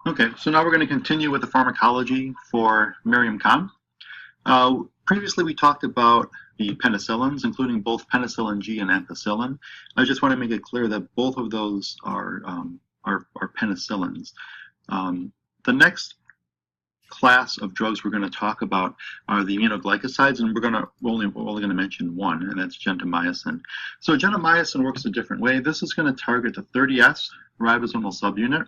Okay, so now we're going to continue with the pharmacology for Miriam Khan. Previously, we talked about the penicillins, including both penicillin G and ampicillin. I just want to make it clear that both of those are penicillins. The next class of drugs we're going to talk about are the aminoglycosides, and we're only going to mention one, and that's gentamicin. So gentamicin works a different way. This is going to target the 30S ribosomal subunit,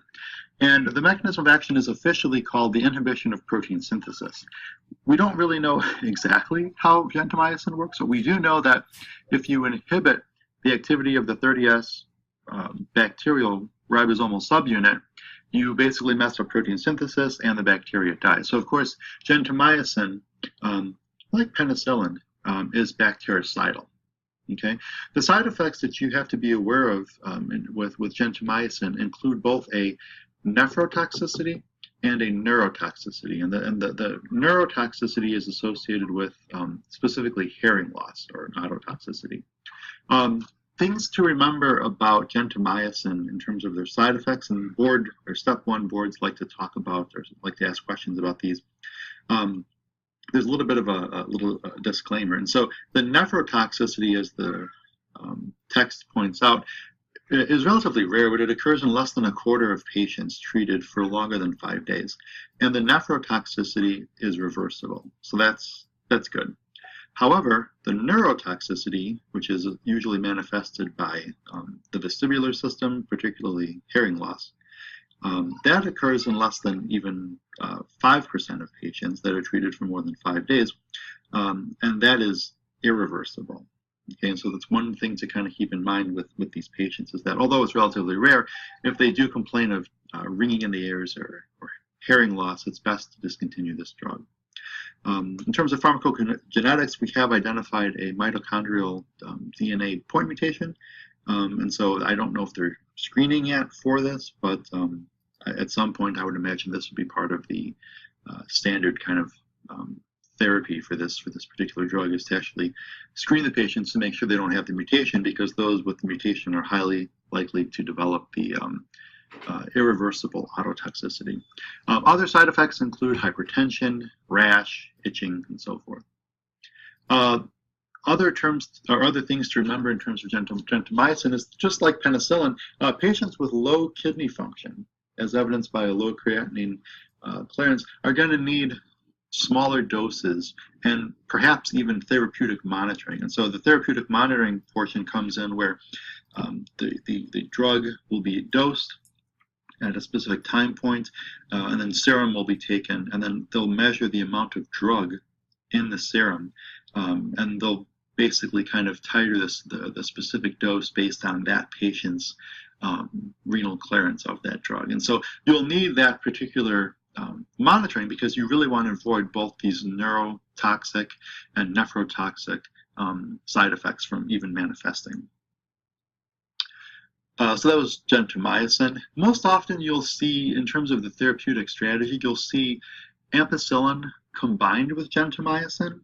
and the mechanism of action is officially called the inhibition of protein synthesis. We don't really know exactly how gentamicin works, but we do know that if you inhibit the activity of the 30S bacterial ribosomal subunit, you basically mess up protein synthesis and the bacteria dies. So of course, gentamicin, like penicillin, is bactericidal. Okay, the side effects that you have to be aware of with gentamicin include both a nephrotoxicity and a neurotoxicity, and the neurotoxicity is associated with specifically hearing loss or ototoxicity. Things to remember about gentamicin in terms of their side effects, and step one boards like to talk about or like to ask questions about these. There's a little bit of a disclaimer, and so the nephrotoxicity, as the text points out, is relatively rare, but it occurs in less than a quarter of patients treated for longer than 5 days, and the nephrotoxicity is reversible, so that's good. However, the neurotoxicity, which is usually manifested by the vestibular system, particularly hearing loss, that occurs in less than even 5% of patients that are treated for more than 5 days, and that is irreversible. Okay, and so that's one thing to kind of keep in mind with these patients, is that although it's relatively rare, if they do complain of ringing in the ears or hearing loss, it's best to discontinue this drug. In terms of pharmacogenetics, we have identified a mitochondrial DNA point mutation, and so I don't know if they're screening yet for this, but at some point I would imagine this would be part of the standard kind of therapy for this particular drug, is to actually screen the patients to make sure they don't have the mutation, because those with the mutation are highly likely to develop the irreversible ototoxicity. Other side effects include hypertension, rash, itching, and so forth. Other terms or other things to remember in terms of gentamicin is, just like penicillin, patients with low kidney function, as evidenced by a low creatinine clearance, are going to need smaller doses and perhaps even therapeutic monitoring. And so the therapeutic monitoring portion comes in where the drug will be dosed at a specific time point, and then serum will be taken, and then they'll measure the amount of drug in the serum, and they'll basically kind of titre the specific dose based on that patient's renal clearance of that drug. And so you'll need that particular monitoring, because you really want to avoid both these neurotoxic and nephrotoxic side effects from even manifesting. So that was gentamicin. Most often you'll see, in terms of the therapeutic strategy, you'll see ampicillin combined with gentamicin.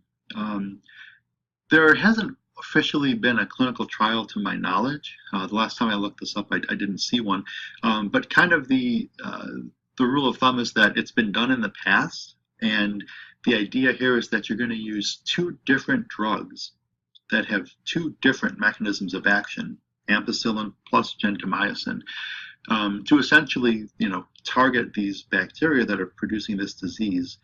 There hasn't officially been a clinical trial to my knowledge. The last time I looked this up, I didn't see one. But kind of the rule of thumb is that it's been done in the past, and the idea here is that you're going to use two different drugs that have two different mechanisms of action, ampicillin plus gentamicin, to essentially, target these bacteria that are producing this disease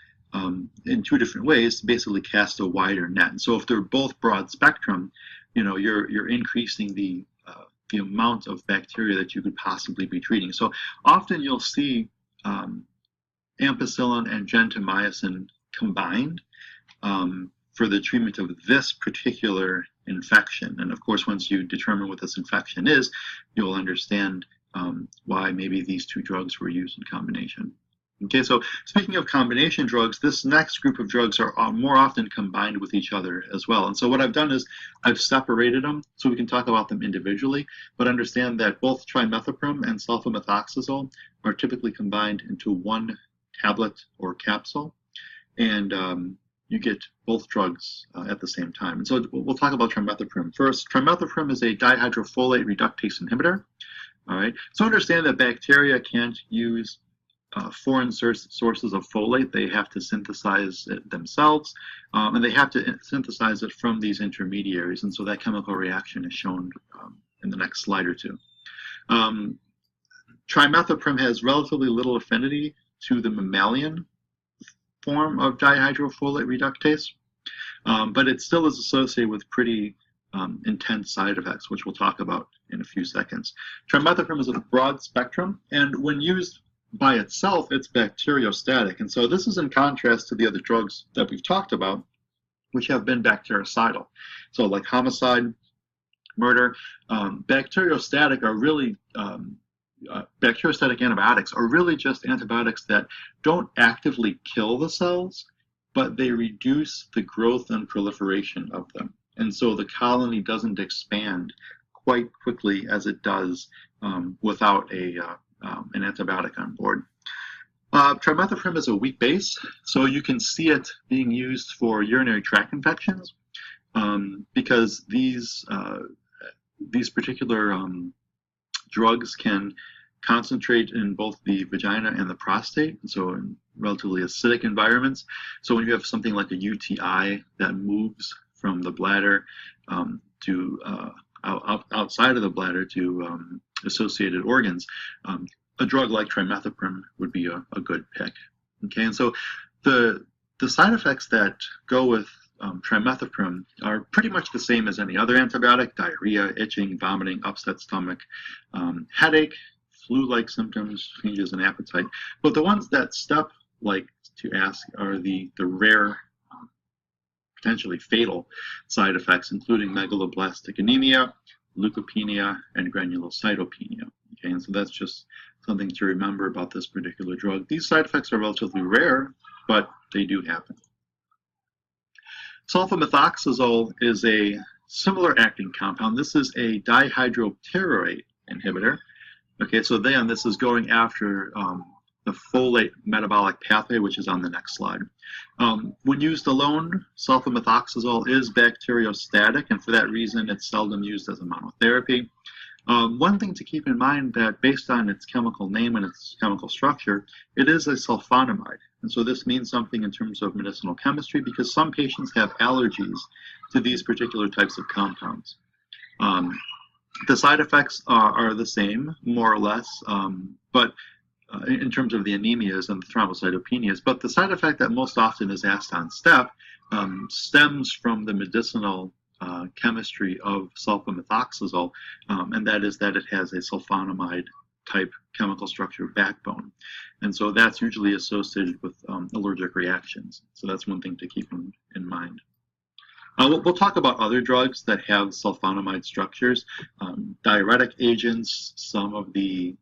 in two different ways, to basically cast a wider net. And so if they're both broad spectrum, you're increasing the amount of bacteria that you could possibly be treating. So often you'll see ampicillin and gentamicin combined for the treatment of this particular infection. And of course, once you determine what this infection is, you'll understand why maybe these two drugs were used in combination. Okay, so speaking of combination drugs, this next group of drugs are more often combined with each other as well. And so what I've done is I've separated them so we can talk about them individually, but understand that both trimethoprim and sulfamethoxazole are typically combined into one tablet or capsule, and you get both drugs at the same time. And so we'll talk about trimethoprim first. Trimethoprim is a dihydrofolate reductase inhibitor. All right. So understand that bacteria can't use foreign sources of folate. They have to synthesize it themselves, and they have to synthesize it from these intermediaries. And so that chemical reaction is shown in the next slide or two. Trimethoprim has relatively little affinity to the mammalian form of dihydrofolate reductase, but it still is associated with pretty intense side effects, which we'll talk about in a few seconds. Trimethoprim is a broad spectrum, and when used by itself, it's bacteriostatic. And so this is in contrast to the other drugs that we've talked about, which have been bactericidal. So like homicide, murder, bacteriostatic are really, bacteriostatic antibiotics are really just antibiotics that don't actively kill the cells, but they reduce the growth and proliferation of them. And so the colony doesn't expand quite quickly as it does without an antibiotic on board. Trimethoprim is a weak base, so you can see it being used for urinary tract infections because these particular drugs can concentrate in both the vagina and the prostate, so in relatively acidic environments. So when you have something like a UTI that moves from the bladder to outside of the bladder to associated organs, a drug like trimethoprim would be a good pick. Okay, and so the side effects that go with trimethoprim are pretty much the same as any other antibiotic: diarrhea, itching, vomiting, upset stomach, headache, flu-like symptoms, changes in appetite. But the ones that STEP like to ask are the rare, potentially fatal side effects, including megaloblastic anemia, leukopenia, and granulocytopenia. Okay, and so that's just something to remember about this particular drug. These side effects are relatively rare, but they do happen. Sulfamethoxazole is a similar acting compound. This is a dihydropteroate inhibitor. Okay, so then this is going after the folate metabolic pathway, which is on the next slide. When used alone, sulfamethoxazole is bacteriostatic, and for that reason, it's seldom used as a monotherapy. One thing to keep in mind that based on its chemical name and its chemical structure, it is a sulfonamide. And so this means something in terms of medicinal chemistry because some patients have allergies to these particular types of compounds. The side effects are the same, more or less, but in terms of the anemias and the thrombocytopenias. But the side effect that most often is asked on STEP stems from the medicinal chemistry of sulfamethoxazole, and that is that it has a sulfonamide type chemical structure backbone. And so that's usually associated with allergic reactions. So that's one thing to keep in mind. We'll talk about other drugs that have sulfonamide structures, diuretic agents, some of the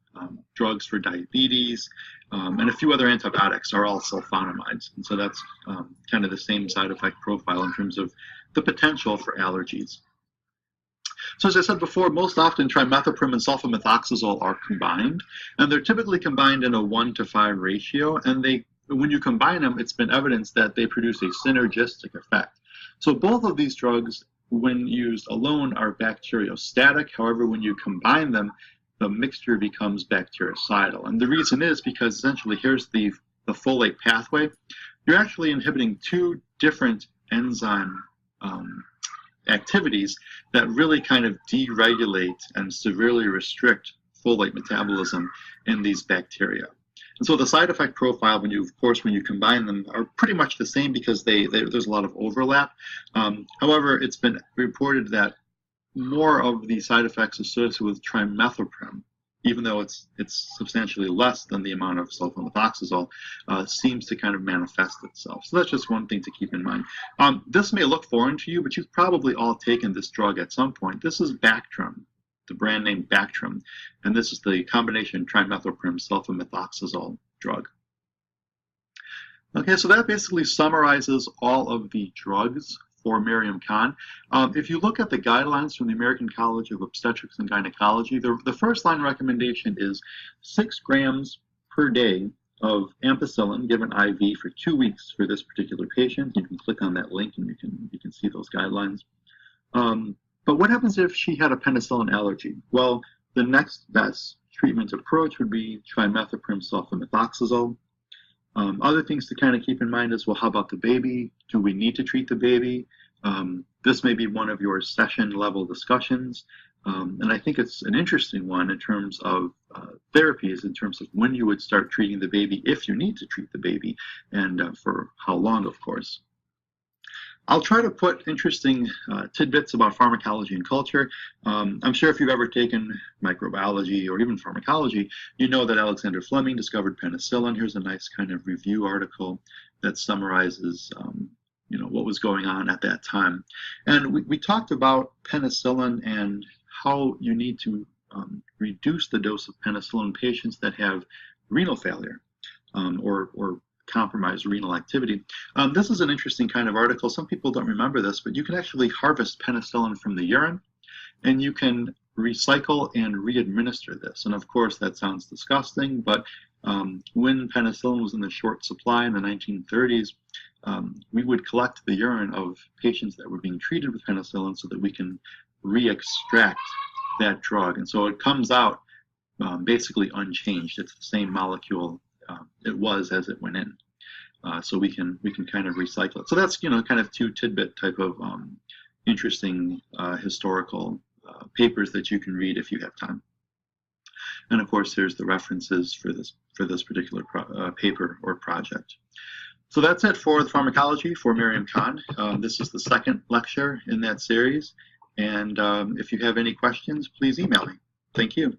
drugs for diabetes, and a few other antibiotics are all sulfonamides. And so that's kind of the same side effect profile in terms of the potential for allergies. So as I said before, most often trimethoprim and sulfamethoxazole are combined, and they're typically combined in a 1:5 ratio, and when you combine them, it's been evidenced that they produce a synergistic effect. So both of these drugs, when used alone, are bacteriostatic. However, when you combine them, the mixture becomes bactericidal. And the reason is because essentially here's the folate pathway. You're actually inhibiting two different enzyme activities that really kind of deregulate and severely restrict folate metabolism in these bacteria. And so the side effect profile, when you combine them, are pretty much the same because there's a lot of overlap. However, it's been reported that more of the side effects associated with trimethoprim, even though it's substantially less than the amount of sulfamethoxazole, seems to kind of manifest itself. So that's just one thing to keep in mind. This may look foreign to you, but you've probably all taken this drug at some point. This is Bactrim, the brand name Bactrim, and this is the combination trimethoprim sulfamethoxazole drug. Okay, so that basically summarizes all of the drugs for Miriam Khan. If you look at the guidelines from the American College of Obstetrics and Gynecology, the first line recommendation is 6 grams per day of ampicillin given IV for 2 weeks for this particular patient. You can click on that link and you can see those guidelines. But what happens if she had a penicillin allergy? Well, The next best treatment approach would be trimethoprim sulfamethoxazole. Other things to kind of keep in mind is, well, how about the baby? Do we need to treat the baby? This may be one of your session level discussions. And I think it's an interesting one in terms of therapies, in terms of when you would start treating the baby, if you need to treat the baby, and for how long, of course. I'll try to put interesting tidbits about pharmacology and culture. I'm sure if you've ever taken microbiology or even pharmacology, you know that Alexander Fleming discovered penicillin. Here's a nice kind of review article that summarizes what was going on at that time. And we talked about penicillin and how you need to reduce the dose of penicillin in patients that have renal failure or compromised renal activity. This is an interesting kind of article. Some people don't remember this, but you can actually harvest penicillin from the urine, and you can recycle and re-administer this. And of course, that sounds disgusting, but when penicillin was in the short supply in the 1930s, we would collect the urine of patients that were being treated with penicillin so that we can re-extract that drug. And so it comes out basically unchanged. It's the same molecule it was as it went in. So we can kind of recycle it. So that's kind of two tidbit type of interesting historical papers that you can read if you have time. And of course, there's the references for this particular paper or project. So that's it for the pharmacology for Miriam Khan. This is the second lecture in that series. And if you have any questions, please email me. Thank you.